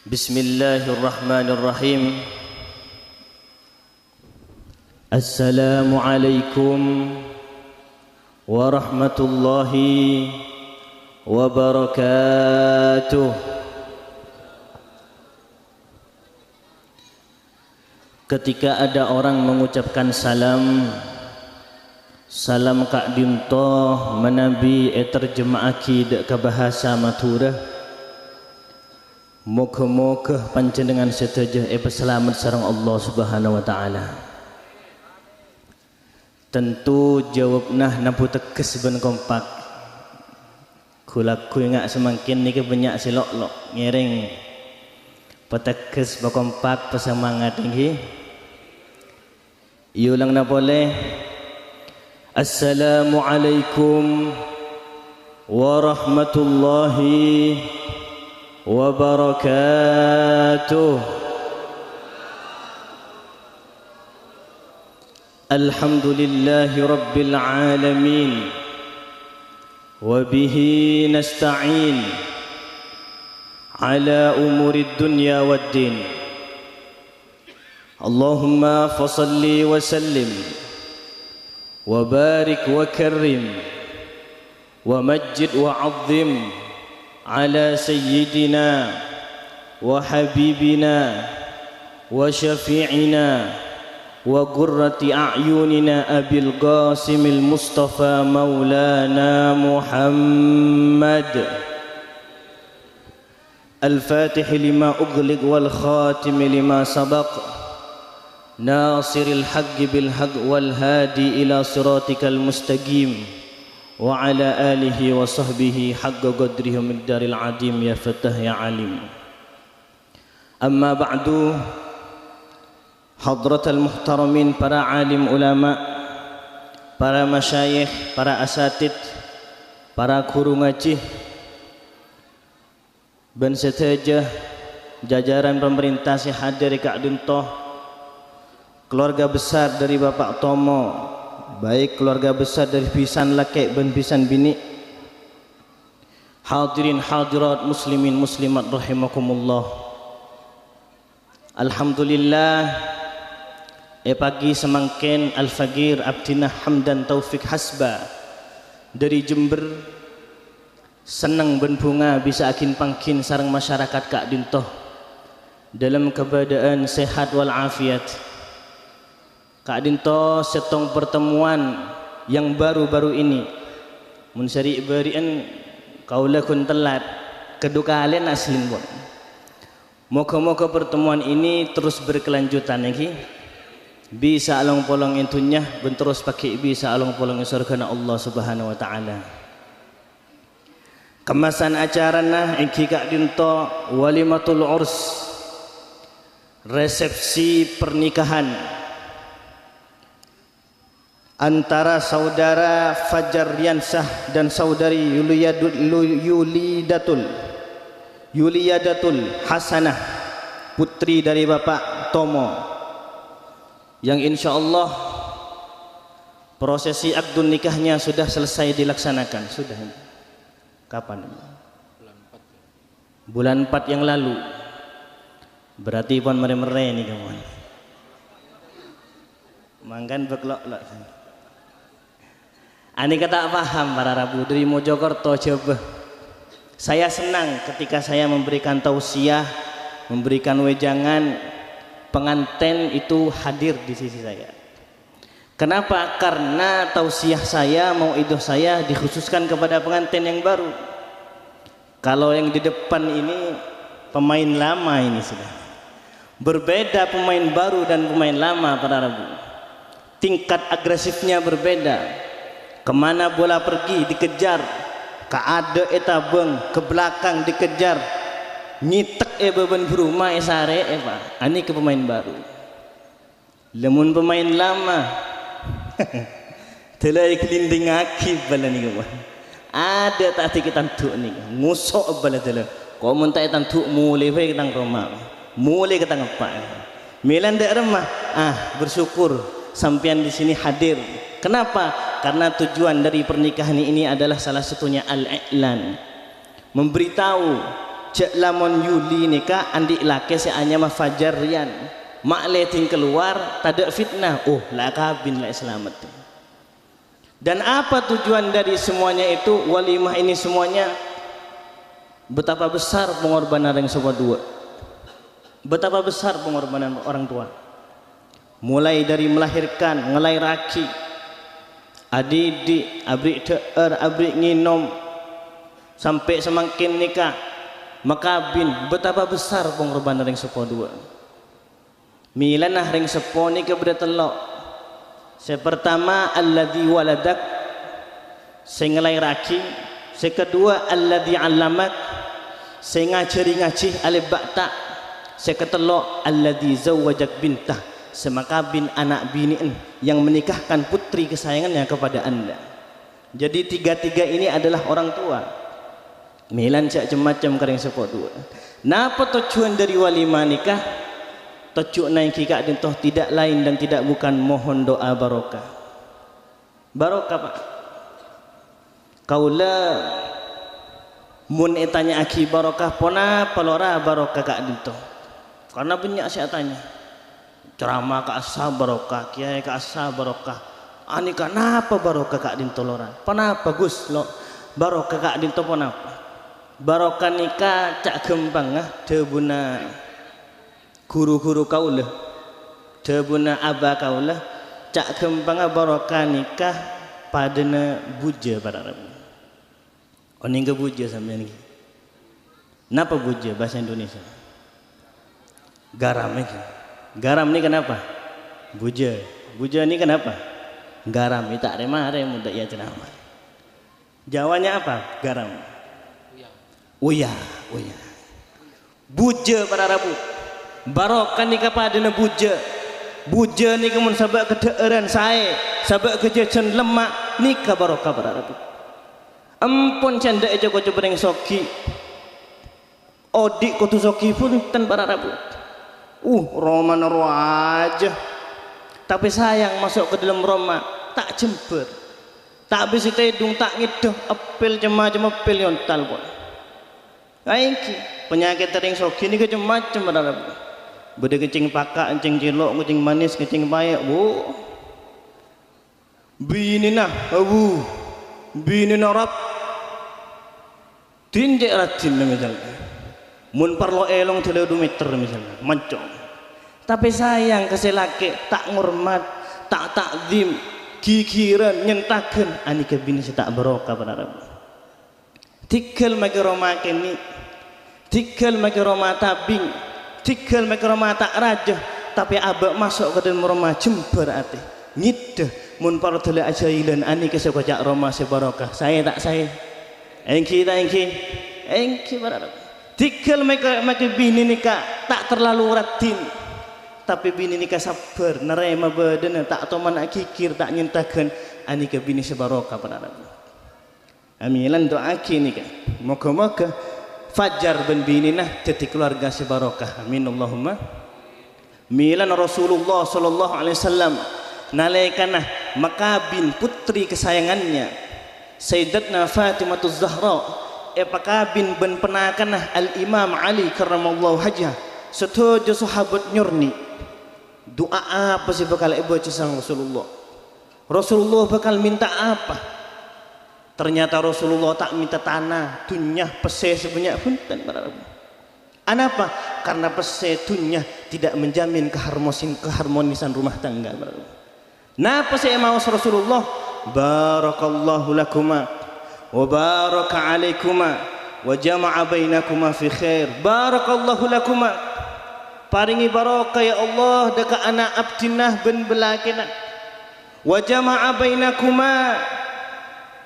Bismillahirrahmanirrahim. Assalamualaikum warahmatullahi wabarakatuh. Ketika ada orang mengucapkan salam Kak Dinto menabi terjemahaki dek ke bahasa Madura. Moga-moga panjenengan setuju berselamat sareng Allah Subhanahu wa taala. Tentu jawabnah nampu tekes ben kompak. Kulaku ngak semakin niki banyak silok-lok ngiring. Petekes kompak pesemangat niki. Iulang na boleh. Assalamualaikum warahmatullahi wabarakatuh. Alhamdulillahi rabbil alamin. Wabihi nasta'in ala umurid dunya waddin. Allahumma fasalli wa sallim wa barik wa karrim wa majjid wa azzim على سيدنا وحبيبنا وشفيعنا وقرة أعيننا أبي القاسم المصطفى مولانا محمد الفاتح لما أغلق والخاتم لما سبق ناصر الحق بالحق والهادي إلى صراطك المستقيم وعلى آله وصحبه حق قدره مقدار العظيم يا فتح يا عليم. أما بعد حضرة المحترمين para alim ulama, para masyayikh, para asatid, para guru ngaji, dan seteja jajaran pemerintah si hadir Kak Dinto, keluarga besar dari Bapak Tomo, baik keluarga besar dari pisan laki dan pisan bini, hadirin hadirat muslimin muslimat rahimakumullah. Alhamdulillah pagi semangkin Al-Faqir Abdinah Hamdan Taufik Hasba dari Jember senang ben bunga bisa akin pangkin sarang masyarakat Kak Dinto dalam keadaan sehat wal afiat. Kak Dinto setong pertemuan yang baru-baru ini munsari berian kaulakun telat kedua kalian aslin pun. Moga-moga pertemuan ini terus berkelanjutan lagi. Bisa along polong intunya ben terus pakai bisa along polong surga Allah Subhanahu wa taala. Kemasan acarana iki Kak Dinto walimatul urs, resepsi pernikahan antara saudara Fajar Riansah dan saudari Yuliyadatul Hasanah, putri dari Bapak Tomo, yang insya Allah prosesi akdun nikahnya sudah selesai dilaksanakan. Sudah kapan? Bulan 4 yang lalu. Berarti pun mere-mere nih kawan. Mangkan beklok-lok. Ani kata paham para Rabu dari Mojokerto coba. Saya senang ketika saya memberikan tausiah, memberikan wejangan, pengantin itu hadir di sisi saya. Kenapa? Karena tausiah saya, mauidhah saya dikhususkan kepada pengantin yang baru. Kalau yang di depan ini pemain lama ini sudah. Berbeda pemain baru dan pemain lama para Rabu. Tingkat agresifnya berbeda. Kemana bola pergi dikejar, ke ada etabeng ke belakang dikejar, nyitek beban berumah sare pak. Ani ke pemain baru. Lemun pemain lama, telai kelinding aki bala ni kawan. Ada tadi kita tuh ni, ngusok bala telai. Kau mentai tantu mulai baik kita rumah, mulai kita ngapa? Milan dek remah, bersyukur sampian di sini hadir. Kenapa? Karena tujuan dari pernikahan ini adalah salah satunya al-i'lan, memberitahu cek lamon Yuli nikah andik laki seanya mah fajar rian mak leting keluar tadak fitnah lah kabin lah selamat. Dan apa tujuan dari semuanya itu walimah ini semuanya? Betapa besar pengorbanan yang semua dua, betapa besar pengorbanan orang tua, mulai dari melahirkan ngelai raki adik abrik teer abrik nginom sampai semakin nikah makabin. Betapa besar pengorbanan yang semua dua. Milanah ring sepo ni ke beda telok. Sepertama alladzi waladak sing ngelairaki, sekedua alladzi allamak sing ngajari ngaji alif ba ta, seketelok alladzi zawwajak bintah semakabin anak biniin yang menikahkan putri kesayangannya kepada Anda. Jadi tiga-tiga ini adalah orang tua. Milan cak macam kering sepo dua. Napa tujuan dari walimah nikah? Tujuh naik kikak dintoh tidak lain dan tidak bukan mohon doa barokah. Barokah pak. Kaula mun etanya aki barokah pona pelora barokah kak dintoh. Karena banyak saya tanya. Ceramah kak asa barokah, kiai kak asa barokah. Ani kenapa barokah kak dintoh lora? Kenapa Gus lo barokah kak dintoh kenapa? Barokah nikah cak gembang debuna guru-guru kaulah debuna aba kaulah cak gembang barokah nikah padana buja pada Arab. Oning ke buja sampean iki. Napa buja bahasa Indonesia? Garam iki. Garam ni kenapa? Buja. Buja ni kenapa? Garam. Ini tak remare muda ya cenama. Jawanya apa? Garam. Uya. Uya. Buja pada Arab. Barokah ni kepada buja. Buja ni kemun sabak kedeeran saya, sabak kejajan lemak nikah barokah pada Arab. Ampun canda aja kau coba yang soki. Odik kau tu soki pun tan pada Arab. Roman aja. Tapi sayang masuk ke dalam Roma tak jember. Tak habis hidung tak ngiduh apel jema-jema apel yontal pun. Aiki penyakit tering soki ni macam-macam pada Arab. Beda kencing pakak, kencing cilok, kencing manis, kencing payak, bu. Bini nah, bu. Bini narap. Tinjek ratin misalnya. Mun parlo elong 3 meter misalnya, mancong. Tapi sayang keselake tak ngormat, tak takzim, kikiran nyentakeun ani ke bini tak barokah pada Arab. Tikal mage roma keni. Tikal mage roma tabing. Tikal mereka rumah tak raja, tapi abak masuk ke dalam rumah jember ati ngidah mun para tele ajailan ani kesebajak rumah sebarokah saya tak saya engki barang tikal mereka bini nikah tak terlalu ratin tapi bini nikah sabar nerema badan tak toman kikir tak nyentakan ani ke bini sebarokah pada amilan doa kini kan moga-moga Fajar ben bininah jadi keluarga sebarokah. Amin Allahumma. Milan Rasulullah sallallahu alaihi wasallam nalaikanah makabin putri kesayangannya Sayyidatna Fatimah Zahra pakabin ben penakanah Al-Imam Ali karramallahu wajhah setuju sahabat nyurni. Doa apa sih bakal ibu sang Rasulullah? Rasulullah bakal minta apa? Ternyata Rasulullah tak minta tanah, dunia, pese sebanyak punten para Rabu. Kenapa? Karena pese dunia tidak menjamin keharmonisan rumah tangga. Napa saya mau Rasulullah? Barakallahu lakuma wa baraka alaikuma wa jama'a bainakuma fi khair. Barakallahu lakuma. Paringi barokah ya Allah dekat anak abdinah bin belakina. Wa jama'a bainakuma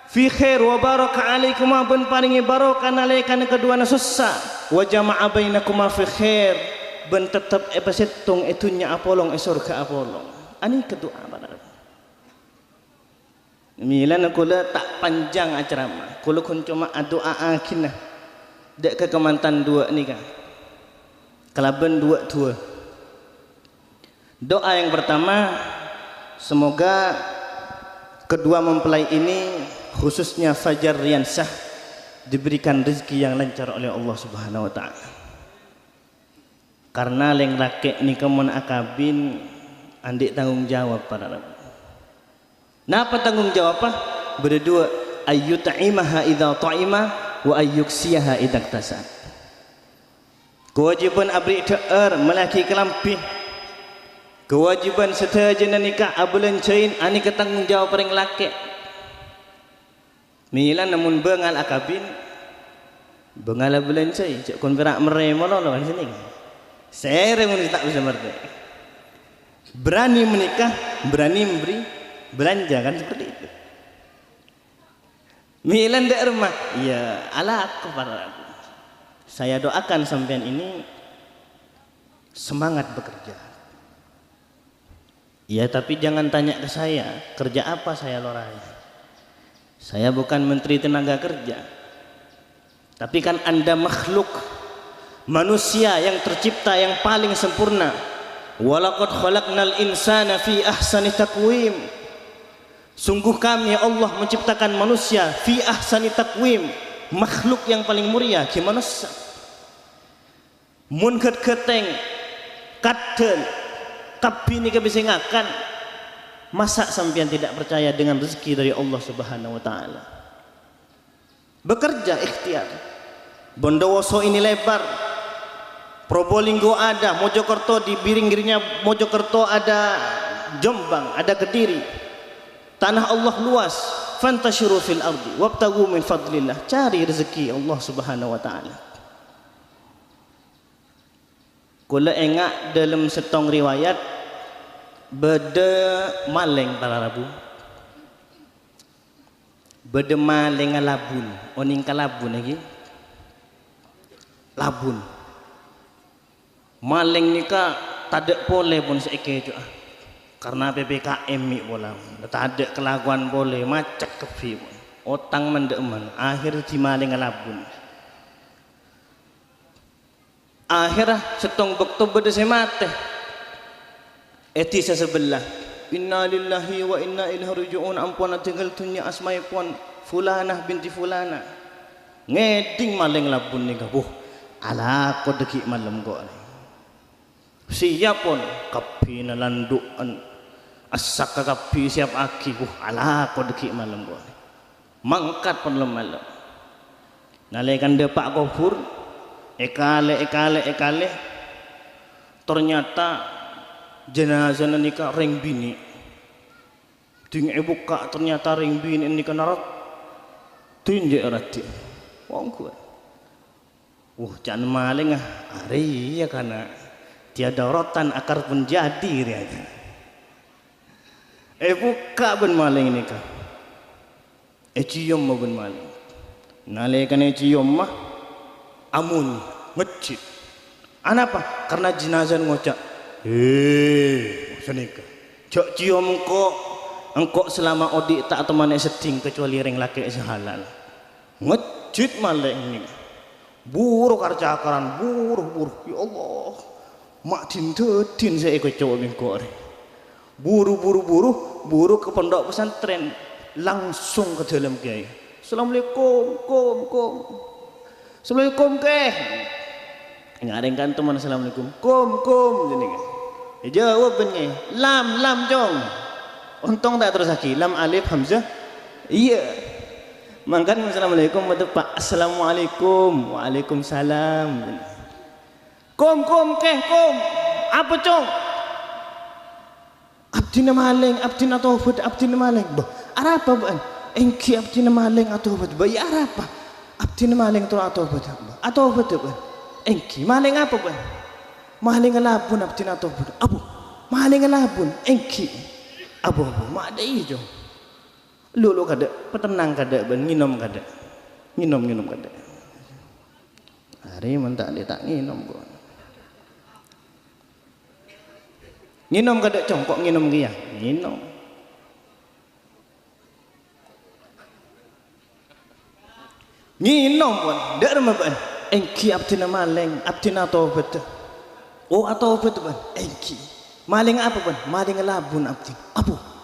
fi khair wa baraka alaikuma ben paringi barokah nalaikan kedua susah wa jama'a bainakuma fi khair ben tetap setung itunya apolong surga apolong ani kedua pada milan kula tak panjang acara kula kun cuma doa akinah dek ke kemantan dua ni kan kelaben dua doa yang pertama semoga kedua mempelai ini khususnya Fajar Riansah diberikan rezeki yang lancar oleh Allah Subhanahu wa taala. Karena leng laki ni kamun akabin andik tanggung jawab para rabu. Napa tanggung jawab apa? Berdua ayyut'imaha idza ta'ima wa ayyuksiyaha idza iktasab. Kewajiban abri ta'ar melaki kelampih. Kewajiban setaja nikah abulan cain ani ketanggung jawab paling laki. Milan namun bengal akabin bengal abulan cain cak kon berak mere mololo kan sini. Saya mun tak bisa merdeka. Berani menikah, berani memberi belanja kan seperti itu. Milan dak rumah, ya ala aku para. Saya doakan sampean ini semangat bekerja. Ya tapi jangan tanya ke saya, kerja apa saya lorai. Saya bukan menteri tenaga kerja. Tapi kan Anda makhluk manusia yang tercipta yang paling sempurna. Walaqad khalaqnal insana fi ahsani taqwim. Sungguh kami ya Allah menciptakan manusia fi ahsani taqwim, makhluk yang paling mulia ki manusia. Mun keteng kadel kabini ke bisa ngakan. Masa sampean tidak percaya dengan rezeki dari Allah Subhanahu wa taala? Bekerja ikhtiar. Bondowoso ini lebar. Probolinggo ada, Mojokerto di biring-biringnya Mojokerto ada, Jombang, ada Kediri. Tanah Allah luas. Fantashiru fil ardi wabtagu min fadlillah. Cari rezeki Allah Subhanahu wa taala. Kula engak dalam setong riwayat bede maleng para rabu. Bede maleng labun, oning kalabun lagi. Labun. Maleng nika tadak boleh pun seike juga. Karena PPKM mi bola. Tadak kelakuan boleh macak kefi. Otang mendeman akhir di maleng labun. Akhirah setong bekto bede semate. Eti sebelah. Inna lillahi wa inna ilaihi raji'un. Ampun tinggal tunya asmai puan fulanah binti fulana. Ngeding maleng labun nika. Ala ko deki malam ko. Siap pun kapi na landuan asak kapi siap aki ala ko deki malam ko. Mangkat pun malam. Nalekan de Pak Gofur ekale ternyata jenazah nikah ring bini. Ting buka ternyata ring bini nikah narat tunjuk rati. Wong kuat. Jangan maling hari ya karena tiada rotan akar pun jadi ya. Buka ben maling ini kah? Cium mau ben maling. Nalekan cium mah amun ngecit. Apa? Karena jenazah ngocak. Senika. Cok cium engkau selama odik tak teman seting kecuali ring laki sehalal. Ngecit maling ini. Buruk arcakaran, buruk. Ya Allah, mak din saya ikut coba bingkor. Buru ke pondok pesantren, langsung ke dalam kiai. Assalamualaikum, Assalamualaikum keh. Ngarengkan teman assalamualaikum, kum, jadi kan. Jawab benye, lam jong. Untung tak terus lagi, lam alif hamzah. Iya. Mangkan assalamualaikum Pak. Assalamualaikum. Waalaikumsalam. Kum. Apa cong? Abdina maling, abdina taubat, abdina maling. Apa ban? Engki abdina maling atau taubat. Ya apa? Abdina maling atau taubat. Atau taubat ban? Engki maling apa ban? Maling labun abdina taubat. Abu. Maling labun engki. Abu. Mak ada ijo. Lulu kada, petenang kada, nginom kada, nginom kada. Hari mentak dia tak nginom kok. Nginom kada congkok nginom dia, nginom. Nginom pun, dak rumah ban. Engki abdina maling, abdina taubat. Oh atau apa tu ban? Engki. Maling apa ban? Maling labun abdi. Apa?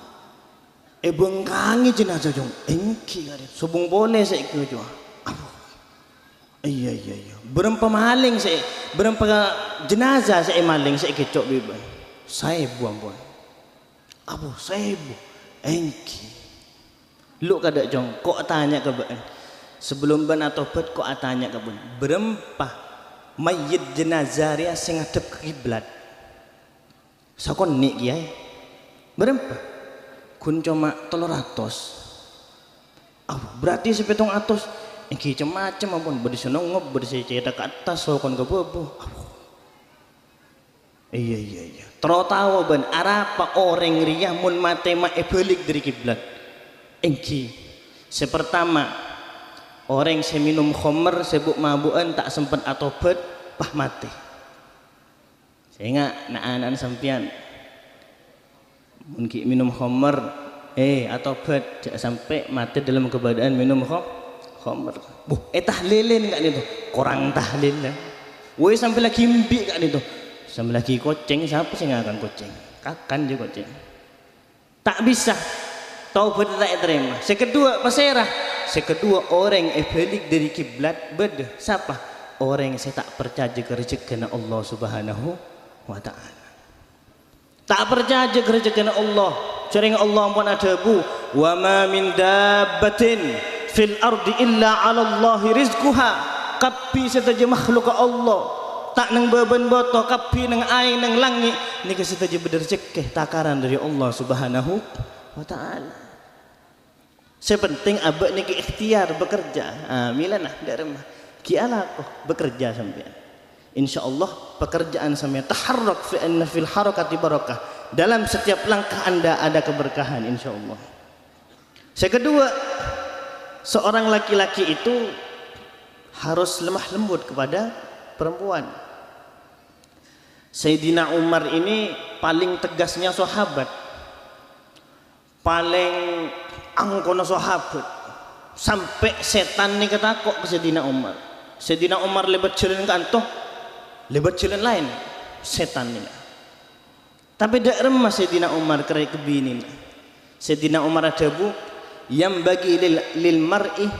Bengkangi jenazah jong engki kare subung boleh saya ikut jong. Iya. Berempa maling saya, berempa jenazah saya maling saya kecok biban. Saya buang. Abu saya bu, engki. Lu kada jong, kok tanya ke ban. Sebelum ban atau bet kok tanya ke ban. Berempa mayit jenazah dia sing ngadep ke kiblat. Sakon nik kiai. Berempa? Kun cuma 300. Berarti sepetong atus. Engki macam ampun berdisenong bersih cerita ke atas sokon ke bobo. Iya. Tertawa ban arapa orang ria mun mate ma balik dari kiblat. Engki. Sepertama orang saya minum khamr sebut mabuan tak sempat atau bet pah mati. Saya ingat anak-anak sampian mungkin minum khamr atau bet sampai mati dalam keadaan minum khamr. Tahlilin enggak itu? Kurang tahlil lah. Woi sampai lagi mbi enggak itu? Sampai lagi koceng, siapa sih yang akan koceng? Kakan dia koceng. Tak bisa. Taubat tak terima. Sekedua pasirah. Sekedua orang balik dari kiblat beda. Siapa? Orang yang saya tak percaya ke rezeki Allah Subhanahu wa ta'ala. Tak percaya ke rezeki Allah. Jaring Allah pun ada bu. Wa ma min dabbatin fil ardi illa 'ala Allahi rizquha. Kapi setaja makhluk Allah. Tak nang beban boto kapi nang air nang langit niki setaja berrezeki takaran dari Allah Subhanahu wa ta'ala. Sepenting abak niki ikhtiar bekerja. Milanah dari rumah. Kialah kok bekerja sampean. Insyaallah pekerjaan sampean taharrak fi anna fil harakati barakah. Dalam setiap langkah Anda ada keberkahan insyaallah. Kedua, seorang laki-laki itu harus lemah lembut kepada perempuan. Sayyidina Umar ini paling tegasnya sahabat. Paling angkono sahabat. Sampai setan ni ketakok ke Sayyidina Umar. Sayyidina Umar lebat jalan kantoh, lebat jalan lain setan ni. Tapi dak remah Sayyidina Umar kere kebini. Sayyidina Umar ada bu yang bagi lil mar'i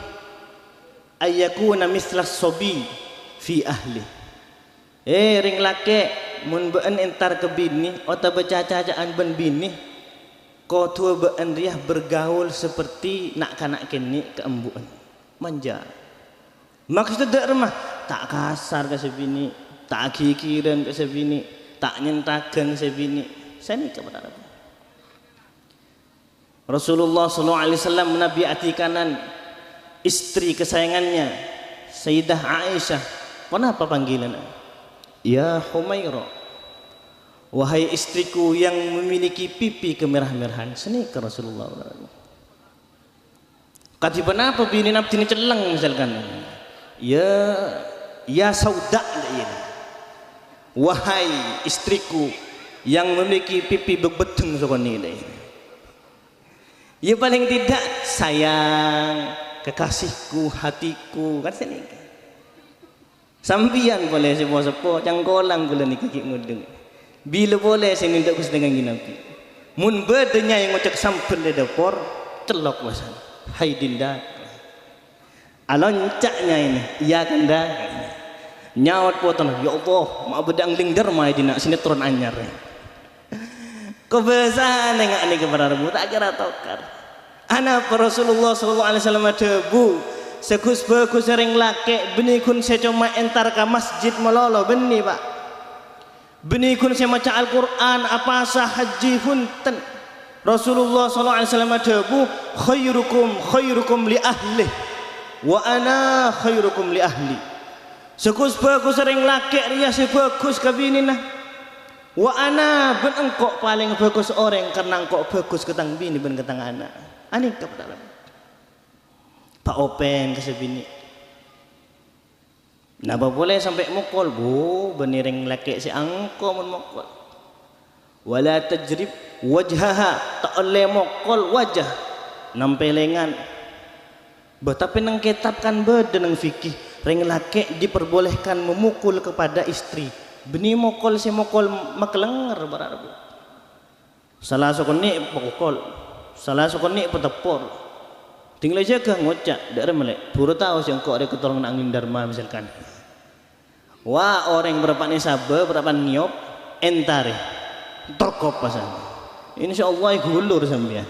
ayyakuna mislas sobi fi ahli. Ring lake mun beun entar kebini atau baca-cacaan ben bini kau tua beun riah bergaul seperti nak kanak kini keembuan manja. Maksud dak remah tak kasar ke sebini, tak kikiran ke sebini, tak nyentakan sebini. Saya ni kepada Rasulullah SAW menabiati kanan istri kesayangannya Sayyidah Aisyah. Kenapa panggilan? Ya Humaira, wahai istriku yang memiliki pipi kemerah-merahan. Seni ke Rasulullah. Katiban apa bini nafti ini celeng misalkan. Ya Sauda, wahai istriku yang memiliki pipi bebeteng sokoni ini. Ya paling tidak sayang, kekasihku, hatiku, kan sini. Sambian boleh sepo-sepo, cangkolang boleh ni kaki ngudeng. Bila boleh saya minta kus dengan ginapi. Mun bedenya yang ngocek sampel di dapur, celok wasan. Hai Dinda. Aloncaknya ini, iya kan dah. Nyawat potong, ya Allah, mak bedang lingder mai dina sinetron anyar. Kebiasaan nengak ni kepada rebu tak kira tokar. Anak Rasulullah SAW ada bu sekus sering laki beni kun saya cuma entar ke masjid melolo beni pak. Beni kun saya baca Al-Quran apa sah haji hunten. Rasulullah SAW ada bu khairukum li ahli wa ana khairukum li ahli. Sekus sering laki ria sebagus kabini nah. Wa ana ben engkau paling bagus orang karena engkau bagus ketang bini ben ketang anak. Ani kepada Pak Open ke sebini. Napa boleh sampai mukul bu beniring laki si angko mun mukul. Wala tajrib wajhaha tak oleh mukul wajah nampelengan. Tapi nang ketapkan beda nang fikih ring laki diperbolehkan memukul kepada istri. Beni mukul si mukul maklenger berarti. Salah sokoni pukul, salah sokoni petepor. tinggal jaga ngocak dak remelek pura tahu sih engkau ada ketolong nak angin dharma misalkan wah orang berapa nih sabar berapa niop entare terkop pasal insyaallah gulur sampean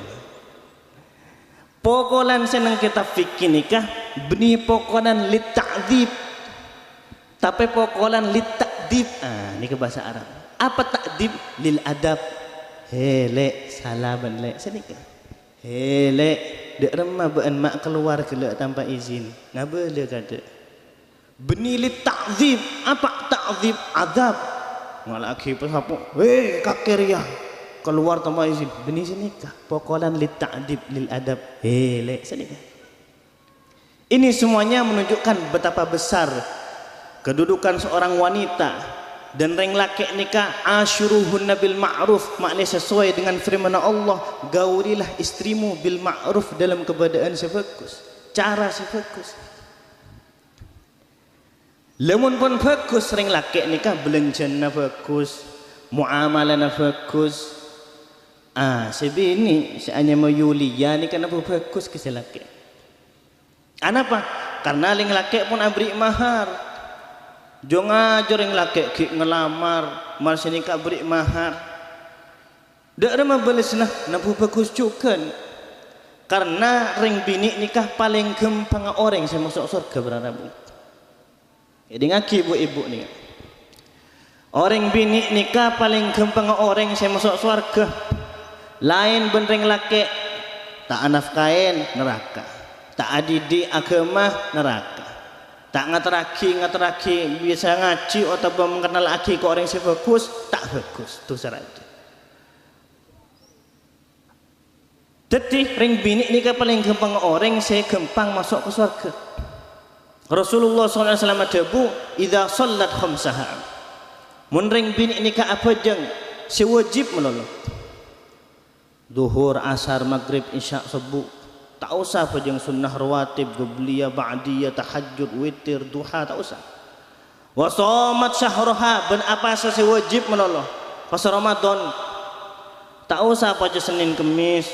pokolan seneng kita fikir nikah beni pokolan lit ta'dzib tapi pokolan lit ta'dib ini ke bahasa Arab apa ta'dib lil adab hele salaman le senika hele dek remah bean mak keluar kelak tanpa izin ngapa dia kata beni lit ta'dzib apa ta'dzib adab ngalaki pesapuk kakeria keluar tanpa izin beni senika pokolan lit ta'dib lil adab hele senika ini semuanya menunjukkan betapa besar kedudukan seorang wanita dan reng laki nikah asyuruhunna bil ma'ruf maknanya sesuai dengan firman Allah gaulilah istrimu bil ma'ruf dalam keadaan sebagus cara sebagus lemun pun bagus reng laki nikah belanjana bagus muamalana bagus sebini seanya mau Yulia ni kan apa bagus ke laki kenapa karena reng laki pun abri mahar jangan ajar yang laki ngelamar malah nikah beri mahar dak ada mabalis nah nabu bagus juga karena ring bini nikah paling gampang orang saya masuk surga berarabu jadi ngaki ibu-ibu nih orang bini nikah paling gampang orang saya masuk surga lain benring laki tak nafkain neraka tak adidi agama neraka tak ngateraki biasa ngaji atau mengenal lagi ke orang yang bagus tak bagus itu syarat jadi ring bini ini paling gampang orang saya gampang masuk ke surga Rasulullah SAW adabu idha salat khamsaha mun ring bini ini apa jeng sewajib melolo duhur, asar, maghrib, isya, subuh tak usah apa yang sunnah rawatib, gubliyah, ba'diyah, tahajud, witir, duha tak usah wa shamat syahraha ben apa sese wajib menoloh pas Ramadan tak usah apa aja Senin Kemis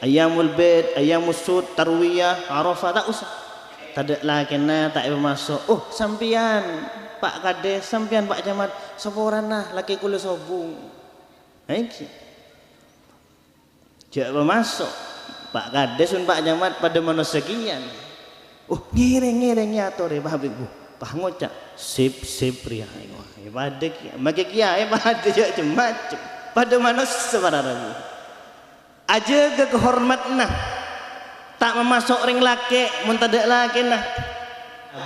ayamul bid, ayamus sud, tarwiyah, arafah tak usah tak lah kena tak masuk sampian Pak Kades, sampian Pak Camat seporana laki kula sobung iki jak masuk Pak Kades dan Pak Camat pada manusia sekian ngiring nyator ya Pak Habib Pak ngocak sip pria pada maka kiai pada macam pada manusia sebenarnya aja ke kehormatna tak memasuk ring laki muntadak laki nah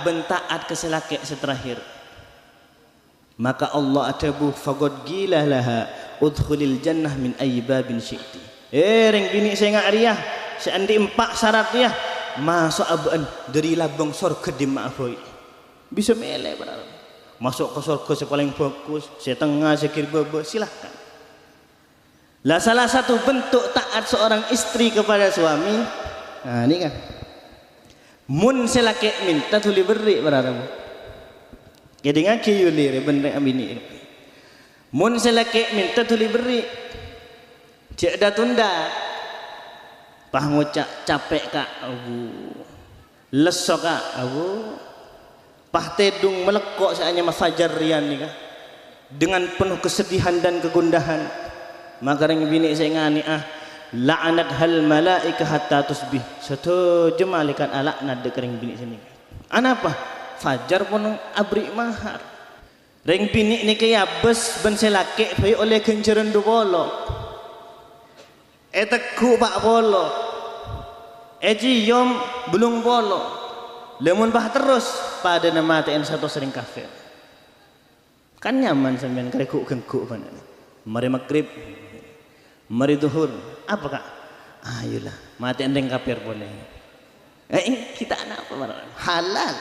bentaat ke selaki seterakhir maka Allah atabu faqad gila laha udkhulil jannah min ayyibabin syi'ti ring bini saya ngariah seandi 4 syaratnya masuk aban dari labang surga di maafoi bisa mele benar masuk ke surga yang paling bagus setengah sekir bebe silahkan lah salah satu bentuk taat seorang istri kepada suami ini kan mun selake minta tuli beri benar jadi ngaki yuli bener amini mun selake minta tuli beri cek dah tunda pah ngocak capek kak lesok kak pah tedung melekok seanya mafajar rian nih kak dengan penuh kesedihan dan kegundahan maka ring bini saya ngani la'anat hal malaika hatta tusbih satu jemalikan alakna dek ring bini sini anapa fajar pun abri mahar ring bini ni kaya bes ben selake bayi oleh kenceran dubolo teku pak bolo yom belum bolo lemun bah terus pada nama TN satu sering kafir kan nyaman sampean kerekuk gengkuk mana mari maghrib mari duhur apa kak ayolah mati endeng kafir boleh kita anak apa halal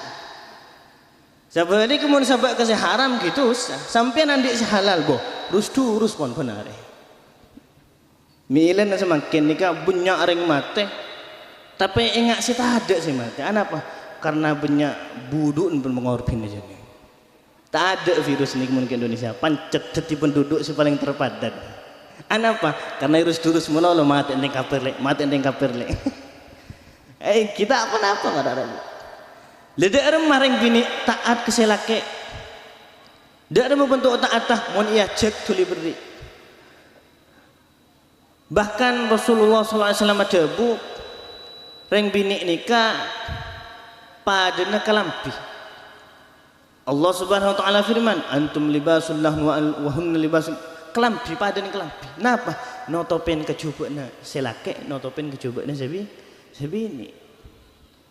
sebenarnya kemudian sabak kasih haram gitu sampai nanti si halal boh urus pun benar milen semakin nikah banyak ring mate tapi ingat sih tak ada sih mate apa karena banyak buduk pun mengorbin aja nih tak ada virus ini mungkin Indonesia pancet jadi penduduk si paling terpadat apa karena virus terus menolong mati endeng kafir le Kita apa-apa nggak ada. Ledak remah ring bini taat keselake. Dak ada bentuk taatah mun ia cek tuli beri. Bahkan Rasulullah SAW ada bu ring bini nikah padana kalampi. Allah Subhanahu wa taala firman, antum libasul lahu wa hunna libasul kelampi padan kelampi. Napa? Notopen kejubana selake, notopen kejubana sabini.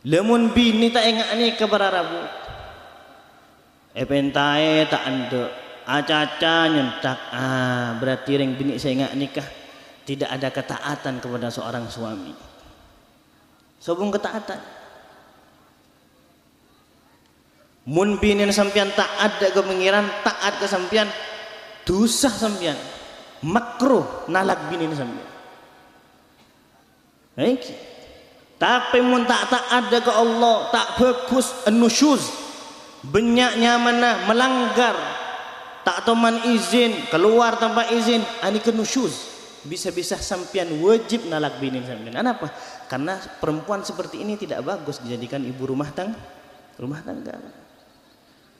Lemun bini tak ingat ni kebararabu. Pentae tak anda acaca nyentak. Berarti ring bini saya ingat nikah tidak ada ketaatan kepada seorang suami. Sobung ketaatan. Mun bini sampian taat ke pengiran, taat ke sampian dosa sampian. Makruh nalak bini sampian. Tapi mun tak ada ke Allah, tak bagus nusyuz, benyaknya mana melanggar, tak toman izin, keluar tanpa izin, ani ke nusyuz. Bisa-bisa sampian wajib nalak bini sampian. Kenapa? Karena perempuan seperti ini tidak bagus dijadikan ibu rumah tangga.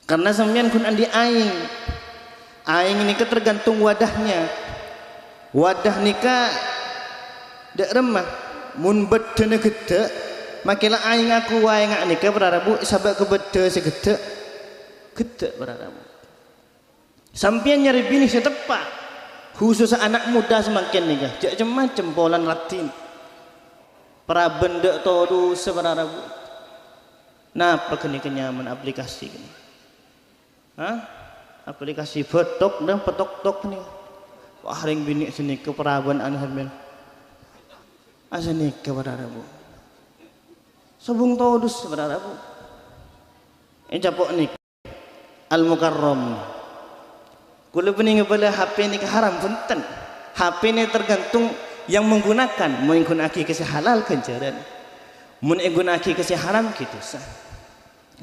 Karena sampian kun andi aing. Aing ini tergantung wadahnya. Wadah nikah dak remah. Mun bedene gede makilah aing aku wae ngak nikah berarabu sabak ke bede segede gede berarabu sampian nyari bini setepak khusus anak muda semakin nikah jak macam polan latin para benda todo seberarabu napa kene kenyaman aplikasi kene aplikasi betok dan petok-tok nih wah ring bini sini ke peraban anhamil asa nikah berarabu sobung todus berarabu capok nik al-mukarram kula bening bala HP ni haram punten HP ni tergantung yang menggunakan mau nggunaki ke halal kencaran mun nggunaki ke haram gitu sah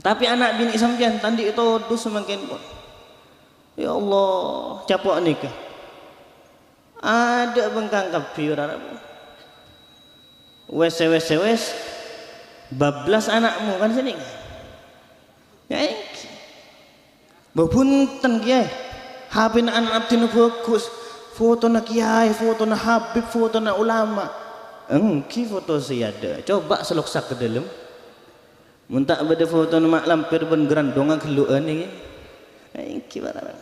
tapi anak bini sampean tandi itu dus semakin pun ya Allah capok nikah ada bengkang kapi berarabu wes bablas anakmu kan sini ya bebunten kiai HP na anak abdina bagus foto na kiai foto na habib foto na ulama engki foto siada coba seloksak ke dalam muntak beda foto na mak lampir ben gerandonga keluan ini engki barang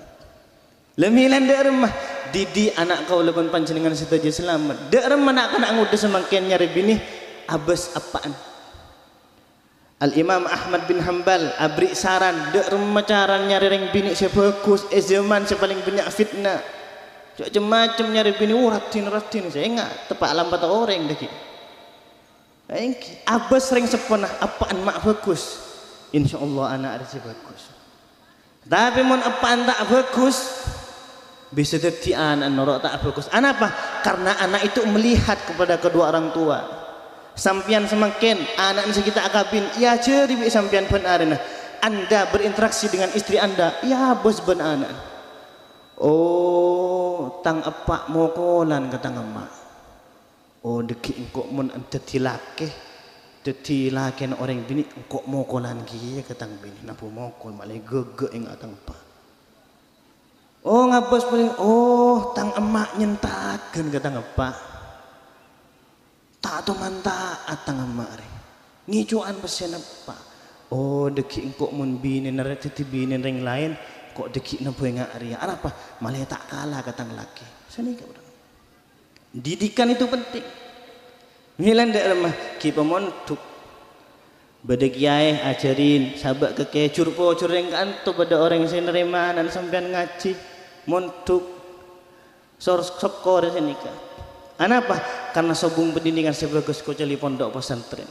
lemilan dek remah didi anak kau lepan panjenengan setaja selamat dek remah nak kena ngudah semakin nyari bini abes apaan Al-Imam Ahmad bin Hanbal abri saran dek remah cara nyari ring bini sebagus zaman sepaling banyak fitnah macam-macam nyari bini ratin saya ingat tepat lambat orang deki abes ring sepenah apaan mak bagus insyaallah anak ada sebagus tapi mun apaan tak bagus bisa jadi anak norok tak bagus. Anak apa? Karena anak itu melihat kepada kedua orang tua. Sampian semakin anak kita akabin, ya ceri sampian penarena. Anda berinteraksi dengan istri Anda, ya bos ben anak. Oh, tang apa mokolan kata emak. Oh, deki engkok mun dadi laki orang bini engkok mokolan kiye ketang bini. Napa mokol malih gege ing atang apa. Oh ngabos paling oh tang emak nyentaken kata ngapa tak tuman taat tang emak re ngicuan pesen apa oh deki engkok mun bini naret ti bini ring lain kok deki napa ngak ria apa malah tak kalah kata laki sanika urang didikan itu penting ngilan dek remah ki pemontuk bade kiai ajarin sabak ke curpo cureng kan tu bade orang yang nerima dan sampean ngaji montuk sokor sini kan. Kenapa? Karena sobung pendidikan sebagus kau celi pondok pesantren.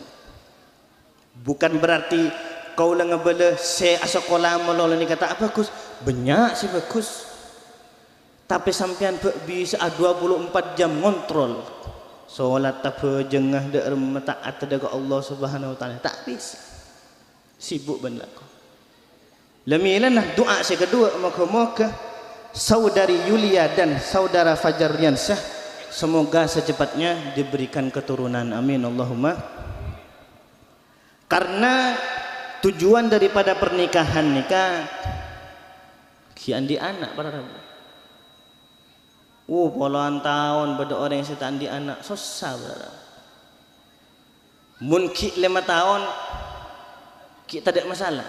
Bukan berarti kau lah ngebela se sekolah melolo ni kata bagus, banyak sih bagus. Tapi sampean bisa 24 jam ngontrol. Salat tak jengah dak taat kepada Allah Subhanahu wa taala tak bisa. Sibuk benar kau. Lemilanlah doa saya kedua moga-moga saudari Yulia dan saudara Fajar Riansyah semoga secepatnya diberikan keturunan amin Allahumma Karena tujuan daripada pernikahan nikah kian di anak para rabu. Puluhan tahun beda orang yang setan di anak susah para. Mun ki 5 tahun kita tak masalah.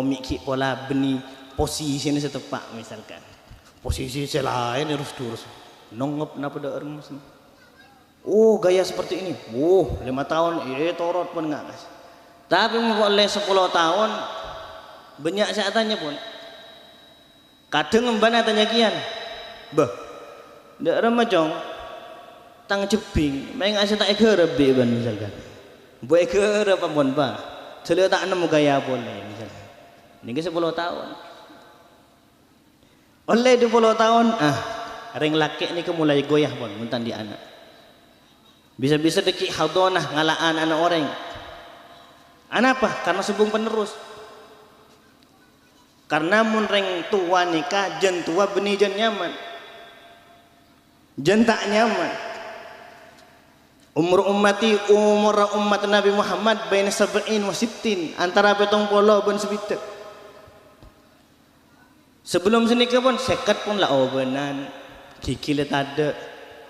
Miki pola beni posisi ini setepak misalkan. Posisi selain harus terus nongop napa dak remus. Gaya seperti ini. 5 tahun torot pun enggak kas. Tapi mau oleh 10 tahun banyak saya tanya pun. Kadang mbana tanya kian. Bah. Dak remajong tang jebing, main asal tak eker be ban misalkan. Bu eker apa pun ba. Celuk tak nemu gaya boleh misalkan. Niki 10 tahun. Oleh 20 tahun, ring laki ni mulai goyah pun muntan di anak. Bisa-bisa deki hadonah ngalaan anak orang. Anak apa? Karena sebung penerus. Karena mun ring tua nikah jen tua beni jen nyaman. Jen tak nyaman. Umur umat Nabi Muhammad baina sab'in wa sittin, antara 70 dan 70. Sebelum senikah pun sekat pun lah benan kiki let ada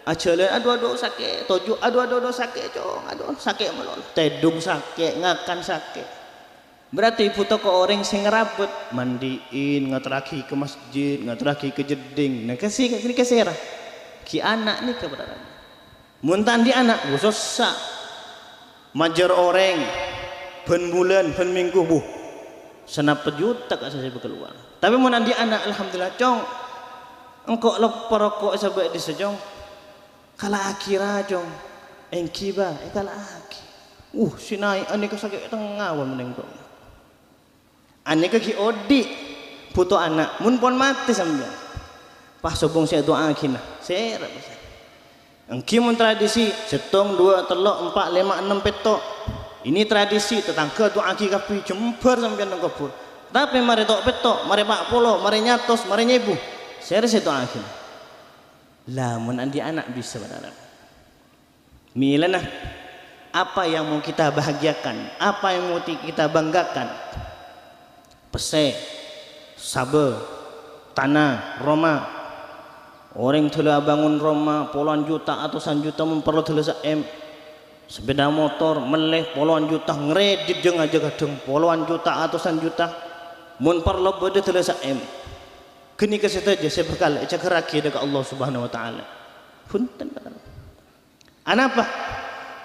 ajalan aduh sakit toju aduh sakit cong aduh sakit melol tedung sakit ngakan sakit. Berarti puto ke orang sing ngerabet mandiin ngatraki ke masjid ngatraki ke jeding nah kasih serah ki anak nih kebenaran muntan di anak susah majar orang ben bulan ben minggu senap juta kak saya keluar. Tapi mau nanti anak alhamdulillah cong engkau lepar rokok sampai di sejong kala akhirah cong engki ba kala aki sinai ane ka sakit tengah wan meneng cong ane ka ki odi puto anak mun pon mati sambil pas sobong saya doa akhina serap engki mun tradisi setong 2 telok 4 5 6 petok ini tradisi tetangga doa aki kapi jembar sampai nang kubur. Tapi mari tok petok, mari pak polo, mari nyatos, mari nyebu. Saya rasa itu akhir. Lamun andi anak bisa berharap. Milanah apa yang mau kita bahagiakan, apa yang mau kita banggakan. Pese, sabe, tanah, Roma. Orang telah bangun Roma, puluhan juta, atusan juta memperlu telah sepeda motor, meleh puluhan juta, ngeredit jeng aja kadang puluhan juta, atusan juta. Mun parlo bade telesa kini kasetaja saya bakal cakaraki dekat Allah Subhanahu wa taala. Punten anapa?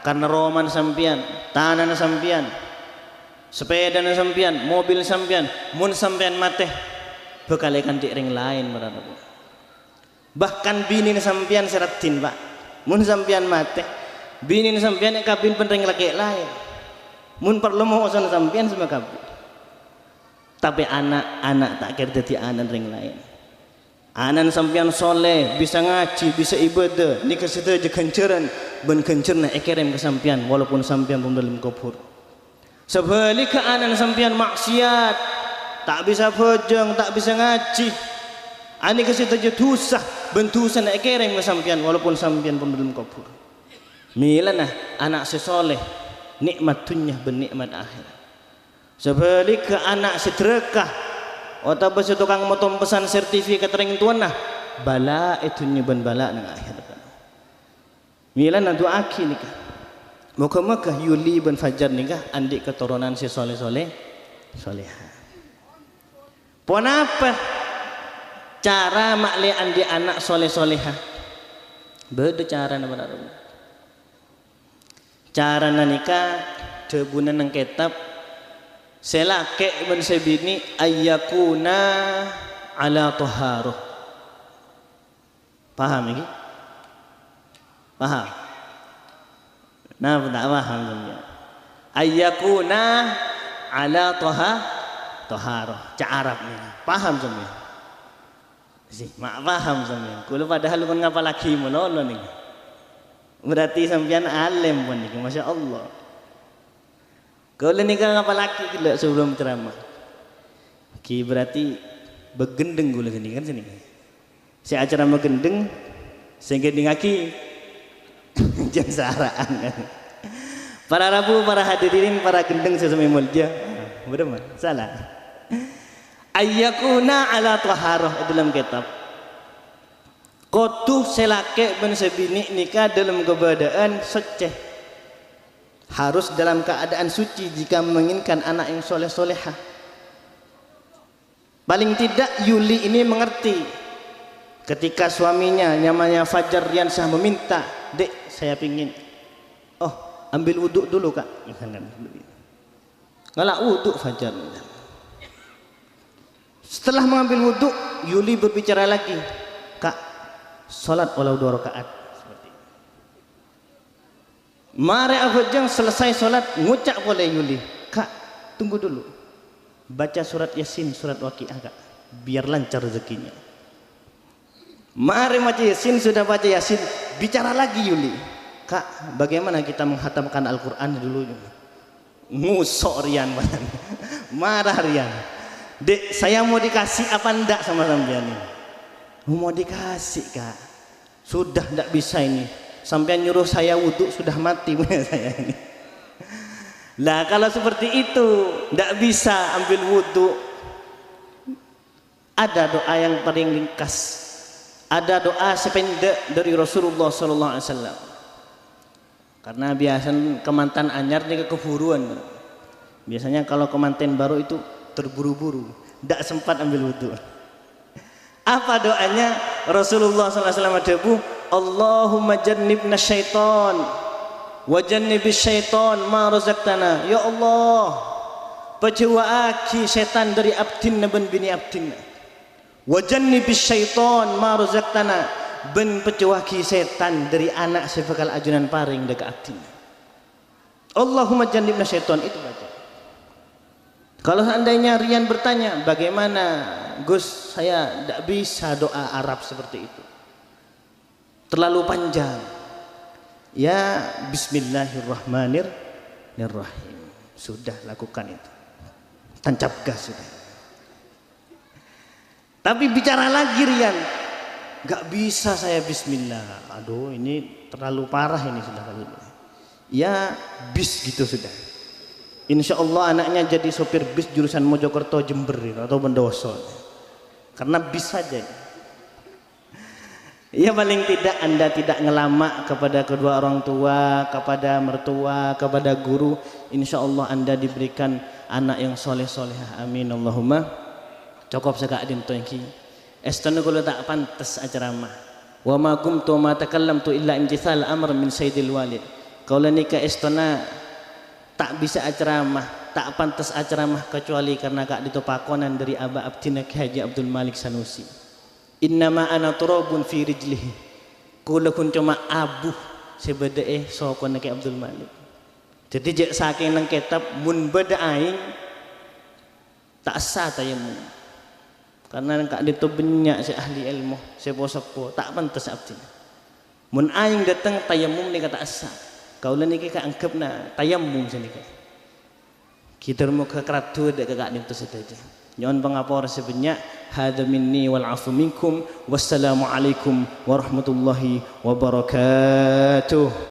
Karena roman sampian, tanah sampian, sepeda sampian, mobil sampian, mun sampian mate bakal ikan di ring lain berada. Bahkan bini sampian seratin pak, mun sampian mate, bini sampian kabin penring laki lain. Mun parlo mau usan sampian sama kabin. Tapi anak-anak tak kira jadi anak ring lain. Anak sampian soleh, bisa ngaji, bisa ibadah. Ni kasih aja kenceran, ben kencerna ekerem kesampian, walaupun sampian pun dalam kubur. Sebaliknya anak sampian maksiat, tak bisa bojong, tak bisa ngaji. Ani kasih aja dosa, ben dosa nak ekerem kesampian, walaupun sampian pun dalam kubur. Milana anak sesoleh, nikmat dunia ben nikmat akhirat. Sebaliknya anak sedekah atau besi tukang motong pesan sertifikat ring tuan nah bala itu nyeban bala nang akhirat. Milan nanti aki nikah. Moga-moga Yuli bin Fajar nikah andik keturunan si soleh-soleh soleha. Pon apa cara makli andi anak soleh-soleha? Beda cara nama darum. Cara nikah debunan nang kitab selake ben sebini ayyakuna ala taharuh. Paham ini? Paham? Nah, tak paham sebenarnya. Ayyakuna ala taharuh. Cak Arab ni. Paham sebenarnya? Si, mak paham sebenarnya. Kulo padahal pun ngapa lagi menolong ni. Berarti sampean alim pun ni, masya Allah. Kalau nikah ngapa laki gila sebelum ceramah. Ki berarti begendeng gula gini kan sini. Si acara begendeng sehingga dingaki jam saraan kan. Para Rabu, para hadirin, para gendeng sesami mulja. Benar salah. Ayyakuna ala taharah dalam kitab. Kotu selake ben sebini nikah dalam keadaan suci. Harus dalam keadaan suci jika menginginkan anak yang soleh solehah. Paling tidak Yuli ini mengerti ketika suaminya namanya Fajar Riansyah meminta, dek saya pingin, oh ambil wuduk dulu kak, ngalak wuduk Fajar. Setelah mengambil wuduk Yuli berbicara lagi, kak sholat walau 2 rakaat. Mari Afajang selesai sholat ngucap oleh Yuli, kak tunggu dulu, baca surat Yasin, surat Waqiah kak, biar lancar rezekinya. Mari baca Yasin, sudah baca Yasin, bicara lagi Yuli, kak bagaimana kita menghatamkan Al-Quran dulu. Ngusok Rian marah Rian, dek saya mau dikasih apa ndak sama sampean ini? Mau dikasih kak, sudah ndak bisa ini, sampean nyuruh saya wudhu sudah mati punya saya ini. Lah kalau seperti itu ndak bisa ambil wudhu, ada doa yang paling ringkas, ada doa sependek dari Rasulullah SAW. Karena biasanya kemantan anyar dia keburuan. Biasanya kalau kemanten baru itu terburu-buru, ndak sempat ambil wudhu. Apa doanya Rasulullah SAW? Allahumma jannibna syaitan wa jannibis syaitan ma razaqtana. Ya Allah, pejauhaki syaitan dari abdin ben bini abdin. Wa jannibis syaitan ma razaqtana, ben pejauhaki syaitan dari anak sebekal ajunan paring dekat abdin. Allahumma jannibna syaitan, itu baca. Kalau seandainya Rian bertanya, bagaimana Gus, saya tidak bisa doa Arab seperti itu, terlalu panjang. Ya Bismillahirrahmanirrahim, sudah lakukan itu, tancap gas sudah. Tapi bicara lagi Rian, gak bisa saya Bismillah, aduh ini terlalu parah ini sudah. Ya bis gitu sudah. Insya Allah anaknya jadi sopir bis jurusan Mojokerto Jember atau Bondowoso, karena bis saja. Ya paling tidak Anda tidak ngelama kepada kedua orang tua, kepada mertua, kepada guru. Insya Allah Anda diberikan anak yang soleh-solehah. Amin Allahumma. Cukup sekadin tuanki. Estanu kalau tak pantas ajaramah. Wa ma kumtu ma takallamtu illa imtithal amr min sayyidil walid. Kalau nikah estona tak bisa ajaramah, tak pantas ajaramah kecuali karena kak ditopakonan dari Aba Abdina Haji Abdul Malik Sanusi. Innama ana turabun fi rijlihi, kula kun cuma abuh sebede sokon ke Abdul Malik. Jadi jek saking nang kitab mun beda aing tak sah tayamum, karena kak ditu banyak si ahli ilmu sepo-sepo tak pantas abdi. Mun aing datang tayamum ni kata asa, kaulah niki ka anggapna tayamum senika. Kita mau ke keratu dek kak ditu saja. Nyon pangapor sebanyak. Hadza minni wal afu minkum. Wassalamu alaikum warahmatullahi wabarakatuh.